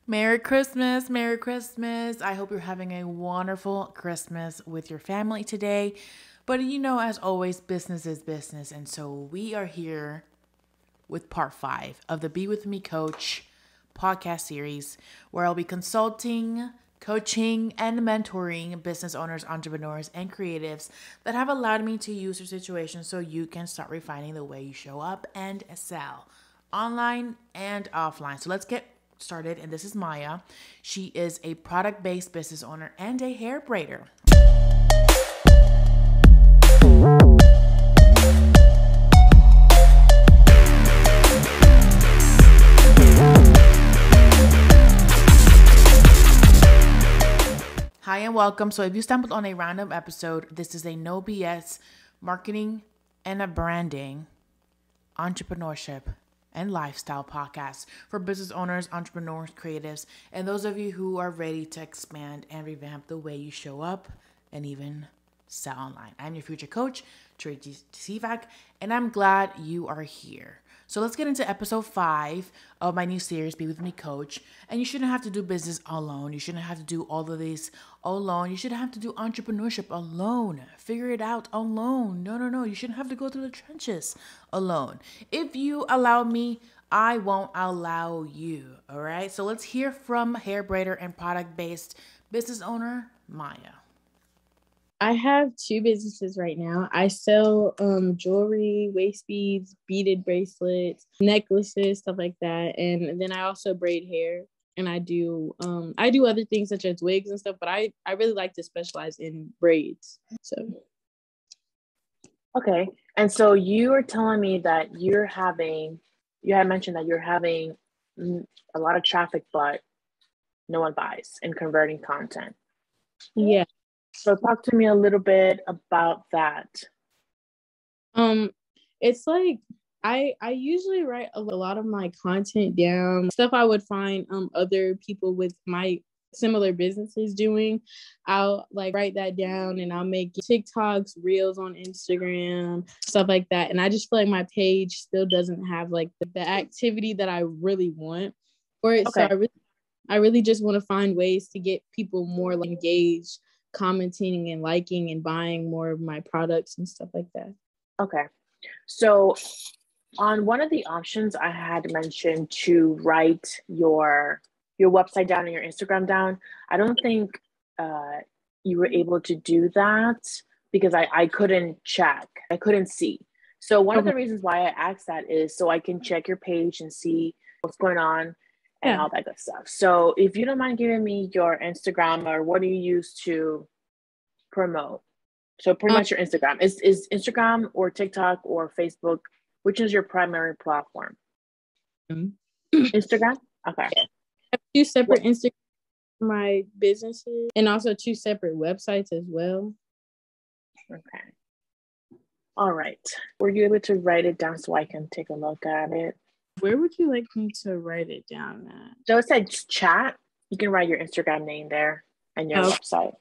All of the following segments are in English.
Merry Christmas. Merry Christmas. I hope you're having a wonderful Christmas with your family today. But as always, business is business. And so we are here with part 5 of the Be With Me Coach podcast series, where I'll be consulting, coaching, and mentoring business owners, entrepreneurs, and creatives that have allowed me to use your situation so you can start refining the way you show up and sell online and offline. So let's get started. And this is Maya. She is a product-based business owner and a hair braider. Hi and welcome. So if you stumbled on a random episode, this is a no BS marketing and a branding, entrepreneurship, and lifestyle podcast for business owners, entrepreneurs, creatives, and those of you who are ready to expand and revamp the way you show up and even sell online. I'm your future coach, Teresa, and I'm glad you are here. So let's get into episode 5 of my new series, Be With Me Coach. And you shouldn't have to do business alone. You shouldn't have to do all of this alone. You shouldn't have to do entrepreneurship alone. Figure it out alone. No. You shouldn't have to go through the trenches alone. If you allow me, I won't allow you. All right. So let's hear from hair braider and product-based business owner, Maya. I have 2 businesses right now. I sell jewelry, waist beads, beaded bracelets, necklaces, stuff like that. And then I also braid hair, and I do other things such as wigs and stuff, but I really like to specialize in braids. So okay. And so you were telling me that you had mentioned that you're having a lot of traffic, but no one buys and converting content. yeah. So talk to me a little bit about that. It's like I usually write a lot of my content down, stuff I would find other people with my similar businesses doing. I'll like write that down, and I'll make TikToks, reels on Instagram, stuff like that. And I just feel like my page still doesn't have like the activity that I really want for it. Okay. So I really just want to find ways to get people more like engaged, commenting and liking and buying more of my products and stuff like that. Okay. So on one of the options, I had mentioned to write your website down and your Instagram down. I don't think you were able to do that because I couldn't check. I couldn't see. So one of the reasons why I asked that is so I can check your page and see what's going on and all that good stuff. So if you don't mind giving me your Instagram, or what do you use to promote? So pretty much your Instagram. Is Instagram or TikTok or Facebook, which is your primary platform? Instagram? Okay. I have 2 separate Instagram for my businesses, and also 2 separate websites as well. Okay. All right. Were you able to write it down so I can take a look at it? Where would you like me to write it down at? So it said chat. You can write your Instagram name there and your website.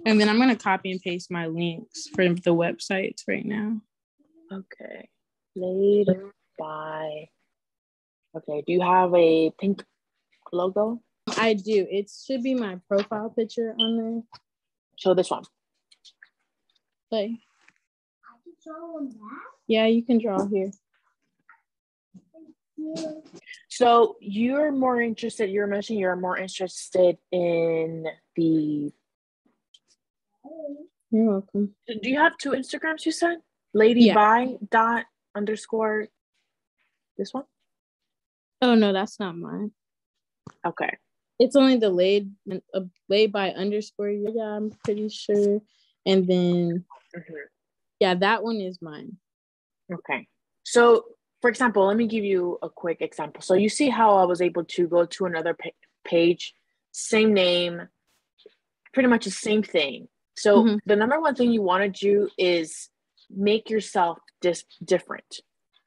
And then I'm going to copy and paste my links for the websites right now. Okay. Laid by. Okay. Do you have a pink logo? I do. It should be my profile picture on there. Show this one. Like, yeah, you can draw here. So you're more interested in the. You're welcome. Do you have 2 Instagrams, you said? Lady by dot underscore this one? Oh, no, that's not mine. Okay. It's only the laid by underscore. Yeah, I'm pretty sure. And then, that one is mine. Okay. So, for example, let me give you a quick example. So you see how I was able to go to another page, same name, pretty much the same thing. So the number one thing you want to do is make yourself different.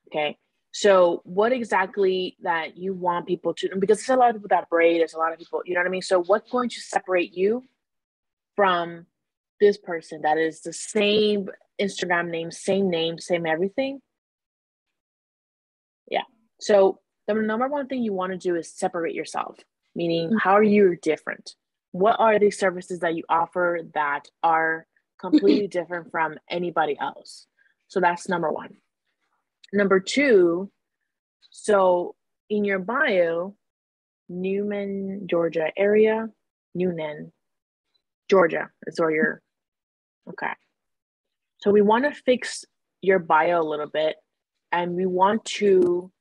Okay. So what exactly that you want people to, because there's a lot of people that braid, there's a lot of people, you know what I mean? So what's going to separate you from this person that is the same Instagram name, same everything? Yeah. So the number one thing you want to do is separate yourself, meaning how are you different? What are the services that you offer that are completely different from anybody else? So that's number one. Number two, so in your bio, Newnan, Georgia area, Newnan, Georgia is where you're, okay. So we want to fix your bio a little bit, and we want to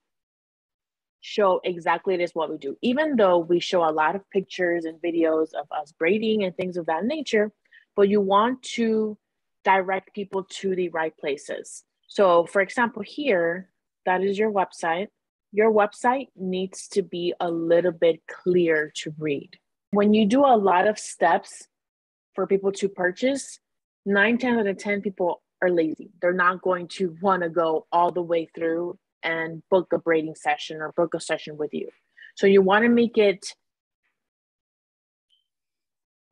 show exactly it is what we do. Even though we show a lot of pictures and videos of us braiding and things of that nature, but you want to direct people to the right places. So for example, here, that is your website. Your website needs to be a little bit clear to read. When you do a lot of steps for people to purchase, 9 times out of 10 people are lazy. They're not going to want to go all the way through and book a braiding session or book a session with you. So you want to make it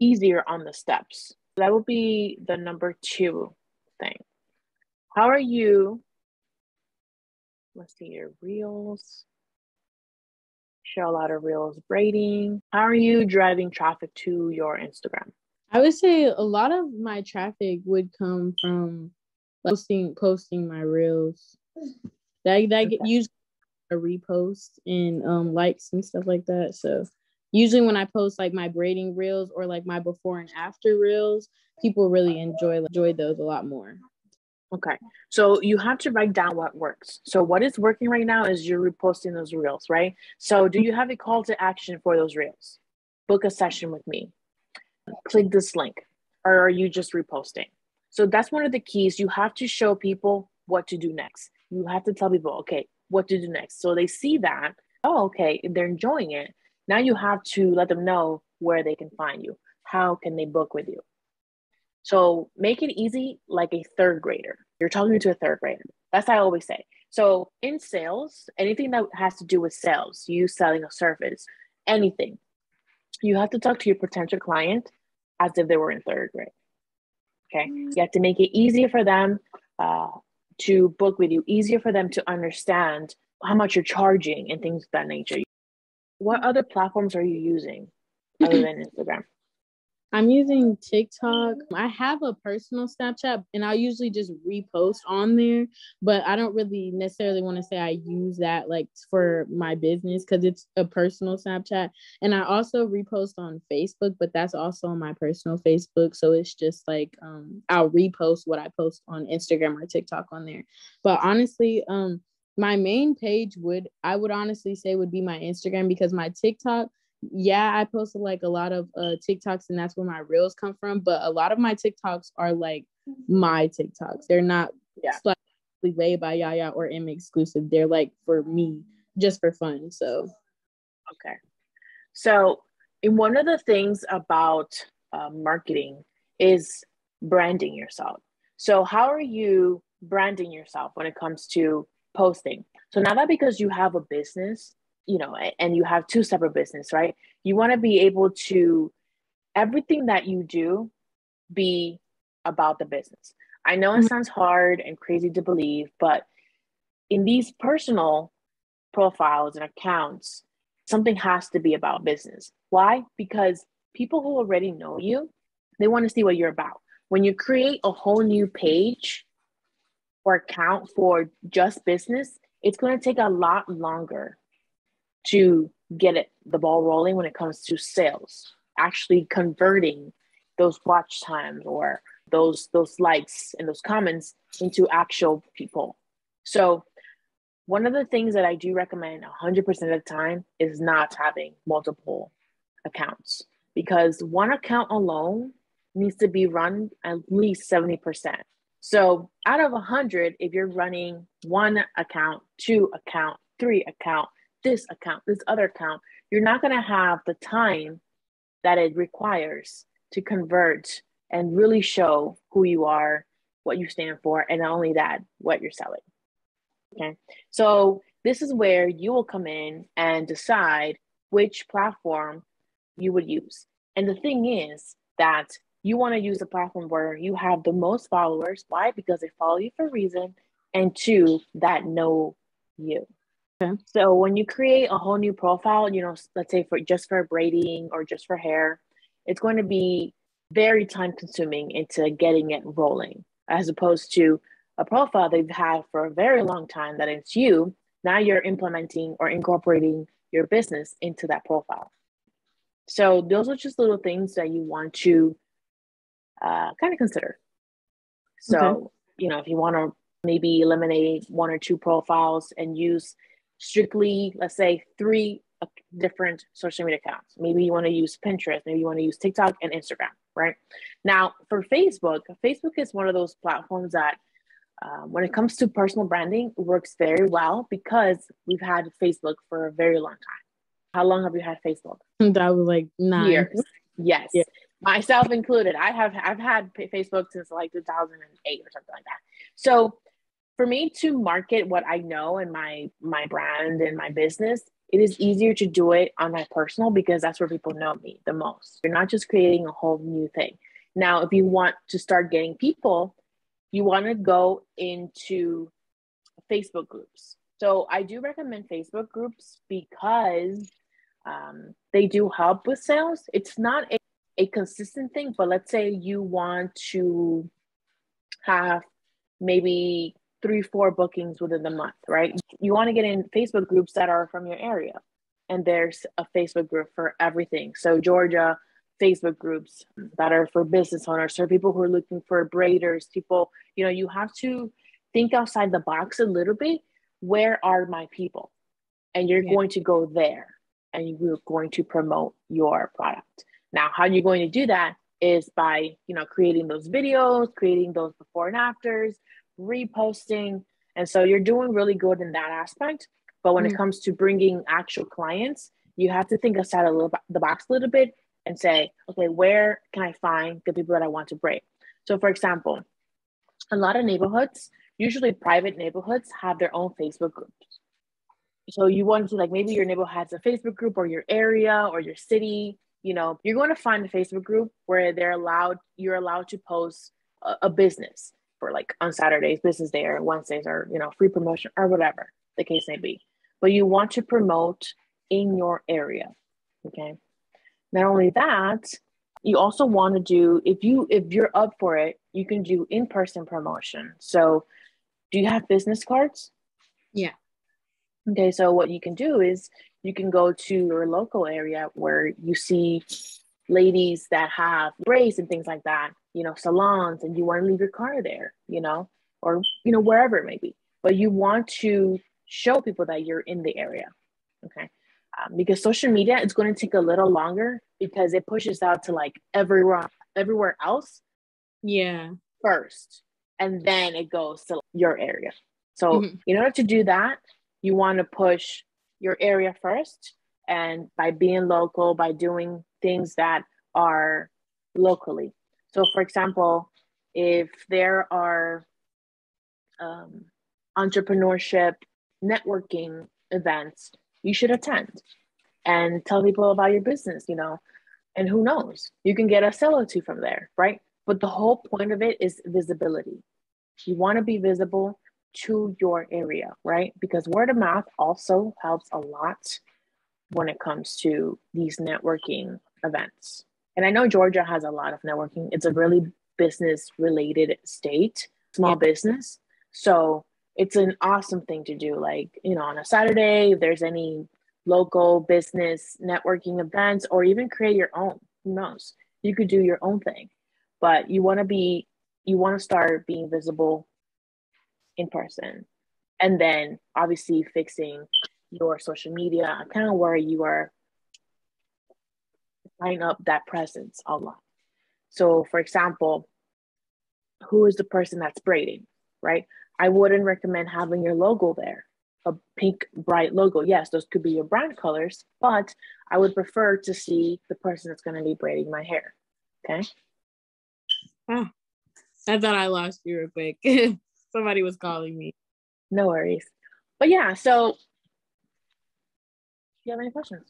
easier on the steps. That would be the number 2 thing. How are you? Let's see your reels. Show a lot of reels braiding. How are you driving traffic to your Instagram? I would say a lot of my traffic would come from posting my reels. That get usually a repost and likes and stuff like that. So usually when I post like my braiding reels or like my before and after reels, people really enjoy those a lot more. Okay, so you have to write down what works. So what is working right now is you're reposting those reels, right? So do you have a call to action for those reels? Book a session with me. Click this link. Or are you just reposting? So that's one of the keys. You have to show people what to do next. You have to tell people, okay, what to do next. So they see that, oh, okay, they're enjoying it. Now you have to let them know where they can find you. How can they book with you? So make it easy, like a third grader. You're talking to a third grader. That's what I always say. So in sales, anything that has to do with sales, you selling a service, anything, you have to talk to your potential client as if they were in third grade. Okay. You have to make it easier for them to book with you, easier for them to understand how much you're charging and things of that nature. What other platforms are you using other than Instagram? I'm using TikTok. I have a personal Snapchat and I'll usually just repost on there, but I don't really necessarily want to say I use that like for my business because it's a personal Snapchat. And I also repost on Facebook, but that's also on my personal Facebook. So it's just like I'll repost what I post on Instagram or TikTok on there. But honestly, my main page I would honestly say would be my Instagram because my TikTok, yeah, I posted like a lot of TikToks and that's where my reels come from. But a lot of my TikToks are like my TikToks. They're not slightly made by Yaya or M exclusive. They're like for me, just for fun. So, okay. So one of the things about marketing is branding yourself. So how are you branding yourself when it comes to posting? So now that because you have a business, and you have 2 separate business, right? You want to be able to, everything that you do be about the business. I know it sounds hard and crazy to believe, but in these personal profiles and accounts, something has to be about business. Why? Because people who already know you, they want to see what you're about. When you create a whole new page or account for just business, it's going to take a lot longer to get the ball rolling when it comes to sales, actually converting those watch times or those likes and those comments into actual people. So one of the things that I do recommend 100% of the time is not having multiple accounts, because one account alone needs to be run at least 70%. So out of 100, if you're running 1 account, 2 account, 3 account, this account, this other account, you're not going to have the time that it requires to convert and really show who you are, what you stand for, and not only that, what you're selling. Okay. So this is where you will come in and decide which platform you would use. And the thing is that you want to use a platform where you have the most followers. Why? Because they follow you for a reason. And 2, that know you. Okay. So when you create a whole new profile, let's say for braiding or just for hair, it's going to be very time consuming into getting it rolling, as opposed to a profile they've had for a very long time that it's you. Now you're implementing or incorporating your business into that profile. So those are just little things that you want to kind of consider. So, Okay. if you want to maybe eliminate one or two profiles and use strictly, let's say, three different social media accounts. Maybe you want to use Pinterest, maybe you want to use TikTok and Instagram, right? Now, for Facebook is one of those platforms that when it comes to personal branding, works very well because we've had Facebook for a very long time. How long have you had Facebook? That was like 9 years. Yes. Yeah. Myself included. I've had Facebook since like 2008 or something like that. So for me to market what I know and my brand and my business, it is easier to do it on my personal because that's where people know me the most. You're not just creating a whole new thing. Now, if you want to start getting people, you want to go into Facebook groups. So I do recommend Facebook groups because they do help with sales. It's not a consistent thing, but let's say you want to have maybe 3-4 bookings within the month, right? You want to get in Facebook groups that are from your area. And there's a Facebook group for everything. So Georgia Facebook groups that are for business owners, for people who are looking for braiders, people, you have to think outside the box a little bit. Where are my people? And you're going to go there and you're going to promote your product. Now, how you're going to do that is by, creating those videos, creating those before and afters, reposting. And so you're doing really good in that aspect. But when it comes to bringing actual clients, you have to think outside the box a little bit and say, okay, where can I find the people that I want to braid? So for example, a lot of neighborhoods, usually private neighborhoods, have their own Facebook groups. So you want to maybe your neighborhood has a Facebook group or your area or your city, you're going to find a Facebook group where you're allowed to post a business for on Saturdays, business day, or Wednesdays, or, free promotion or whatever the case may be. But you want to promote in your area. Okay. Not only that, you also want to do, if you're up for it, you can do in-person promotion. So do you have business cards? Yeah. Okay, so what you can do is you can go to your local area where you see ladies that have braids and things like that, salons, and you want to leave your card there, or, wherever it may be. But you want to show people that you're in the area, okay? Because social media is going to take a little longer because it pushes out to everywhere else first, and then it goes to your area. So in order to do that, you want to push your area first, and by being local, by doing things that are locally. So for example, if there are entrepreneurship networking events, you should attend and tell people about your business, and who knows, you can get a sale or two from there, right? But the whole point of it is visibility. You want to be visible to your area, right? Because word of mouth also helps a lot when it comes to these networking events. And I know Georgia has a lot of networking. It's a really business related state, small business. So it's an awesome thing to do. On a Saturday, if there's any local business networking events, or even create your own, who knows? You could do your own thing, but you want to start being visible in person, and then obviously fixing your social media account where you are lining up that presence online. So for example, who is the person that's braiding, right? I wouldn't recommend having your logo there, a pink bright logo. Yes, those could be your brand colors, but I would prefer to see the person that's going to be braiding my hair. Okay. I thought I lost you real quick. Somebody was calling me. No worries. But yeah, so do you have any questions?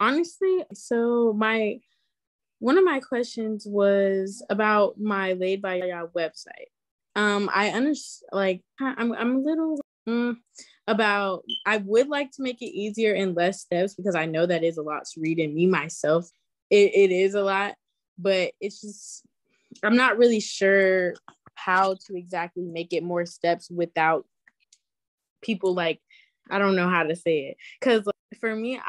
Honestly, so one of my questions was about my Laid by Y'all website. I understand, I'm a little About, I would like to make it easier and less steps, because I know that is a lot to read, and me myself, it is a lot, but it's just, I'm not really sure how to exactly make it more steps without people, like, I don't know how to say it. Because for me,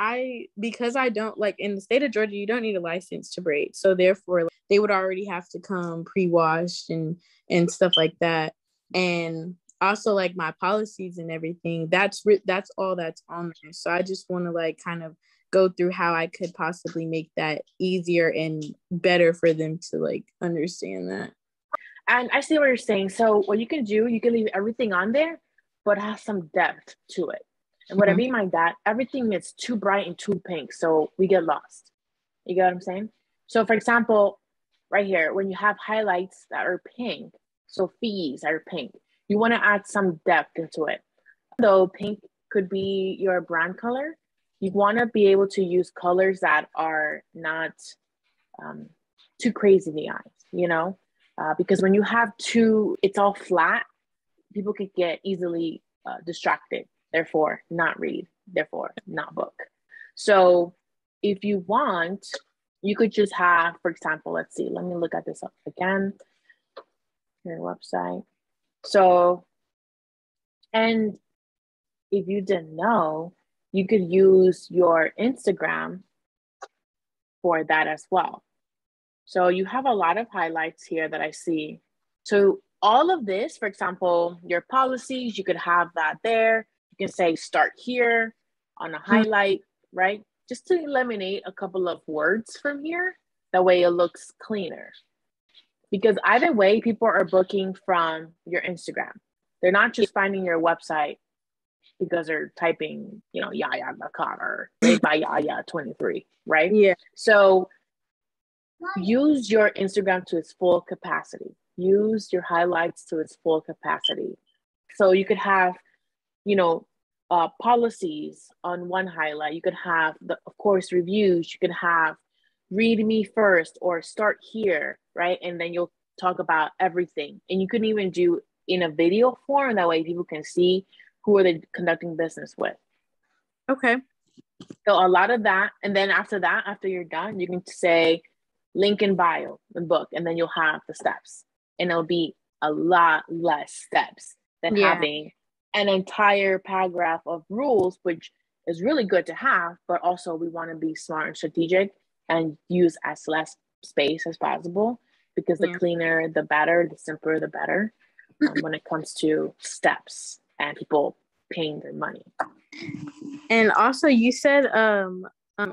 because I don't, like, in the state of Georgia, you don't need a license to braid. So therefore, like, they would already have to come pre-washed and stuff like that. And also, like, my policies and everything, that's all that's on there. So I just want to, like, kind of go through how I could possibly make that easier and better for them to, like, understand that. And I see what you're saying. So what you can do, you can leave everything on there, but have some depth to it. And what I mean by that, everything is too bright and too pink, so we get lost. You get what I'm saying? So for example, right here, when you have highlights that are pink, so fees that are pink, you want to add some depth into it. Though pink could be your brand color, you want to be able to use colors that are not too crazy in the eyes, you know? Because when you have it's all flat, people could get easily distracted, therefore not read, therefore not book. So if you want, you could just have, for example, let's see, let me look at this up again, your website. So, and if you didn't know, you could use your Instagram for that as well. So you have a lot of highlights here that I see. So all of this, for example, your policies, you could have that there. You can say start here on a highlight, right? Just to eliminate a couple of words from here. That way it looks cleaner. Because either way, people are booking from your Instagram. They're not just finding your website because they're typing, Yaya Nakar or made by Yaya 23, right? Yeah. So use your Instagram to its full capacity. Use your highlights to its full capacity. So you could have, policies on one highlight. You could have, of course, reviews. You could have read me first or start here, right? And then you'll talk about everything. And you can even do in a video form. That way people can see who are they conducting business with. Okay. So a lot of that. And then after that, after you're done, you can say, link in bio, the book, and then you'll have the steps. And it'll be a lot less steps than having an entire paragraph of rules, which is really good to have, but also we want to be smart and strategic and use as less space as possible, because the cleaner, the better, the simpler, the better when it comes to steps and people paying their money. And also you said,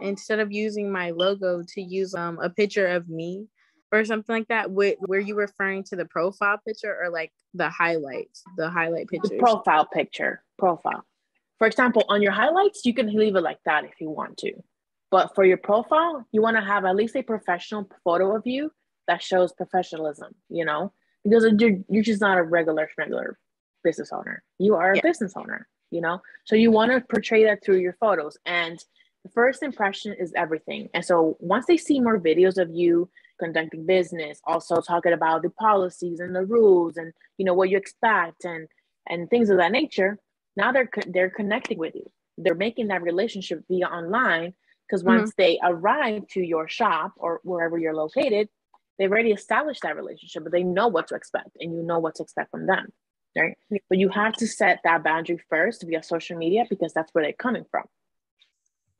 instead of using my logo, to use a picture of me or something like that. Were you referring to the profile picture or like the highlight pictures? The profile picture. For example, on your highlights, you can leave it like that if you want to. But for your profile, you want to have at least a professional photo of you that shows professionalism, because you're just not a regular business owner. You are a business owner, So you want to portray that through your photos. And the first impression is everything. And so once they see more videos of you conducting business, also talking about the policies and the rules and, what you expect and things of that nature, now they're connecting with you. They're making that relationship via online, because once they arrive to your shop or wherever you're located, they've already established that relationship, but they know what to expect and you know what to expect from them, right? But you have to set that boundary first via social media, because that's where they're coming from.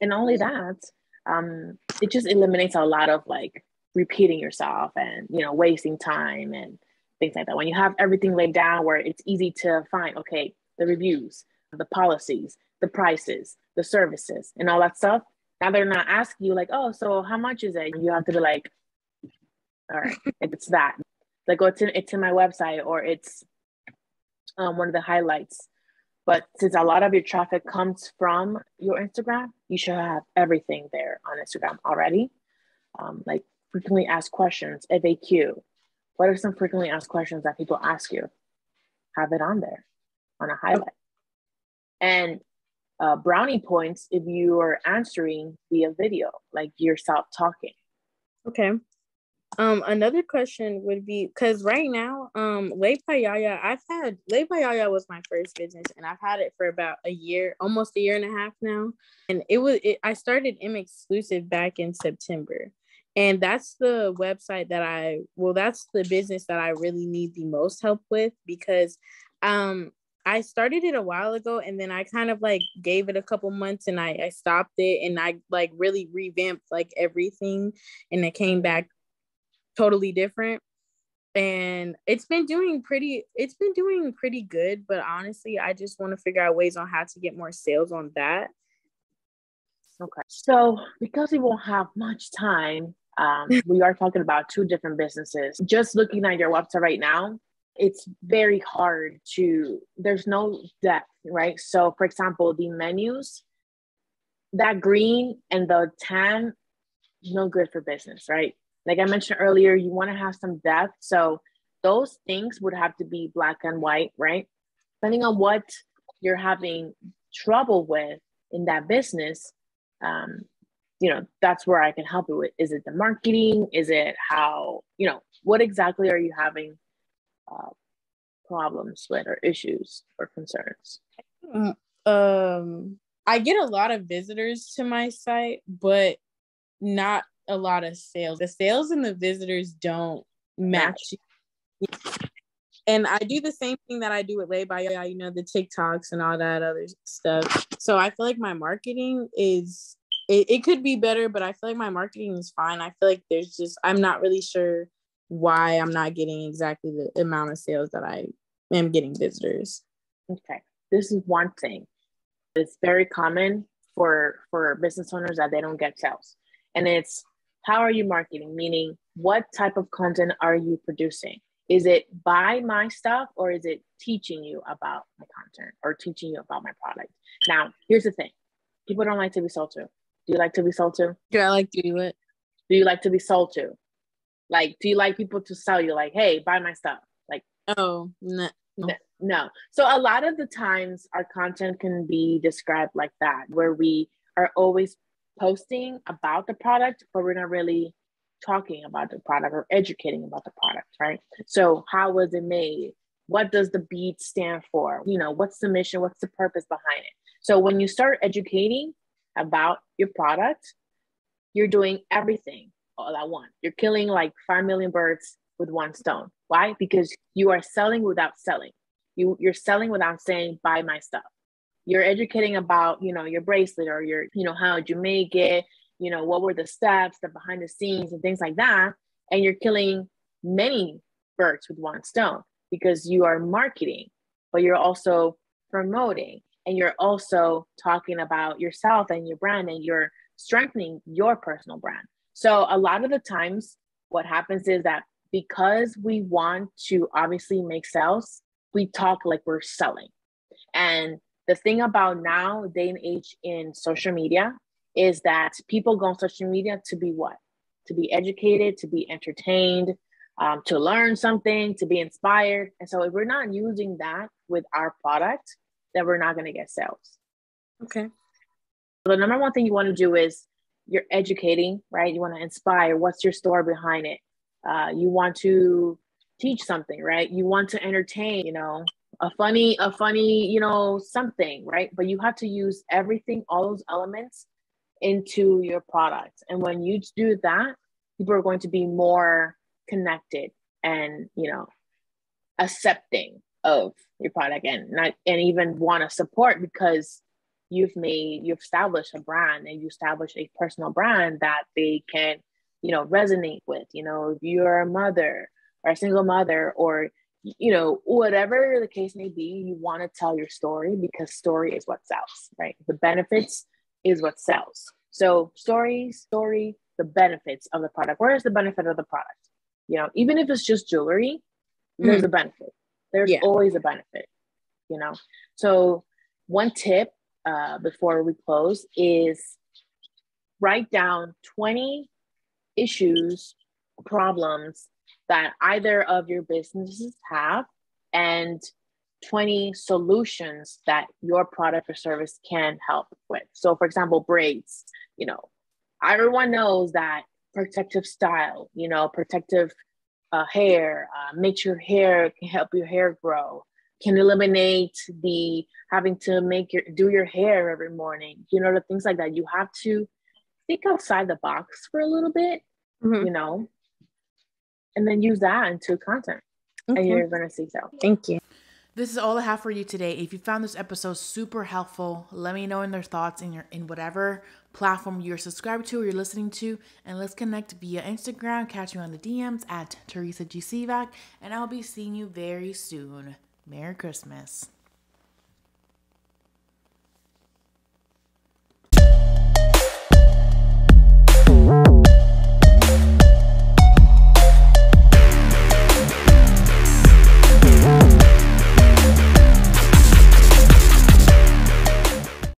And only that, it just eliminates a lot of like repeating yourself and, wasting time and things like that. When you have everything laid down where it's easy to find, okay, the reviews, the policies, the prices, the services, and all that stuff. Now they're not asking you like, oh, so how much is it? You have to be like, all right, it's that. Like, oh, it's in my website, or it's one of the highlights. But since a lot of your traffic comes from your Instagram, you should have everything there on Instagram already. Like frequently asked questions, FAQ. What are some frequently asked questions that people ask you? Have it on there on a highlight. And brownie points if you are answering via video, like yourself talking. Okay. Another question would be, because right now, Le Payaya, Le Payaya was my first business, and I've had it for about a year, almost a year and a half now. And I started M Exclusive back in September. And that's the website that's the business that I really need the most help with, because I started it a while ago, and then I kind of like gave it a couple months, and I stopped it, and I like really revamped like everything, and it came back totally different. And it's been doing pretty good, but honestly, I just want to figure out ways on how to get more sales on that. Okay. So because we won't have much time, we are talking about two different businesses. Just looking at your website right now, it's very hard there's no depth, right? So for example, the menus, that green and the tan, no good for business, right? Like I mentioned earlier, you want to have some depth. So those things would have to be black and white, right? Depending on what you're having trouble with in that business, that's where I can help you with. Is it the marketing? Is it how, what exactly are you having problems with, or issues or concerns? I get a lot of visitors to my site, but not a lot of sales. The sales and the visitors don't match. And I do the same thing that I do with Lay by Ya, the TikToks and all that other stuff. So I feel like my marketing it could be better, but I feel like my marketing is fine. I feel like I'm not really sure why I'm not getting exactly the amount of sales that I am getting visitors. Okay. This is one thing. It's very common for business owners that they don't get sales. And it's, how are you marketing? Meaning, what type of content are you producing? Is it buy my stuff, or is it teaching you about my content or teaching you about my product? Now, here's the thing. People don't like to be sold to. Do you like to be sold to? Do I like to do it? Do you like to be sold to? Like, do you like people to sell you like, hey, buy my stuff? Like, oh, no. No. So a lot of the times our content can be described like that, where we are always posting about the product, but we're not really talking about the product or educating about the product, right? So how was it made? What does the bead stand for? What's the mission? What's the purpose behind it? So when you start educating about your product, you're doing everything all at once. You're killing like 5 million birds with one stone. Why? Because you are selling without selling. You're selling without saying, buy my stuff. You're educating about, your bracelet, or your, how did you make it? What were the steps, the behind the scenes and things like that. And you're killing many birds with one stone, because you are marketing, but you're also promoting, and you're also talking about yourself and your brand, and you're strengthening your personal brand. So a lot of the times what happens is that because we want to obviously make sales, we talk like we're selling. And the thing about now, day and age in social media, is that people go on social media to be what? To be educated, to be entertained, to learn something, to be inspired. And so if we're not using that with our product, then we're not going to get sales. Okay. So the number one thing you want to do is you're educating, right? You want to inspire. What's your story behind it? You want to teach something, right? You want to entertain, a funny, something, right? But you have to use everything, all those elements into your product. And when you do that, people are going to be more connected and, accepting of your product, and even want to support, because you've established a brand, and you establish a personal brand that they can, resonate with. If you're a mother or a single mother, or, whatever the case may be, you want to tell your story, because story is what sells, right? The benefits is what sells. So story, the benefits of the product. Where is the benefit of the product? Even if it's just jewelry, there's a benefit. There's always a benefit, So one tip before we close is write down 20 issues, problems that either of your businesses have, and 20 solutions that your product or service can help with. So for example, braids, everyone knows that protective style, protective hair, makes your hair, can help your hair grow, can eliminate the having to do your hair every morning, the things like that. You have to think outside the box for a little bit, and then use that into content. Okay. And you're going to see so. Thank you. This is all I have for you today. If you found this episode super helpful, let me know in their thoughts in whatever platform you're subscribed to or you're listening to, and let's connect via Instagram. Catch me on the DMs at Teresa G. Sivak, and I'll be seeing you very soon. Merry Christmas.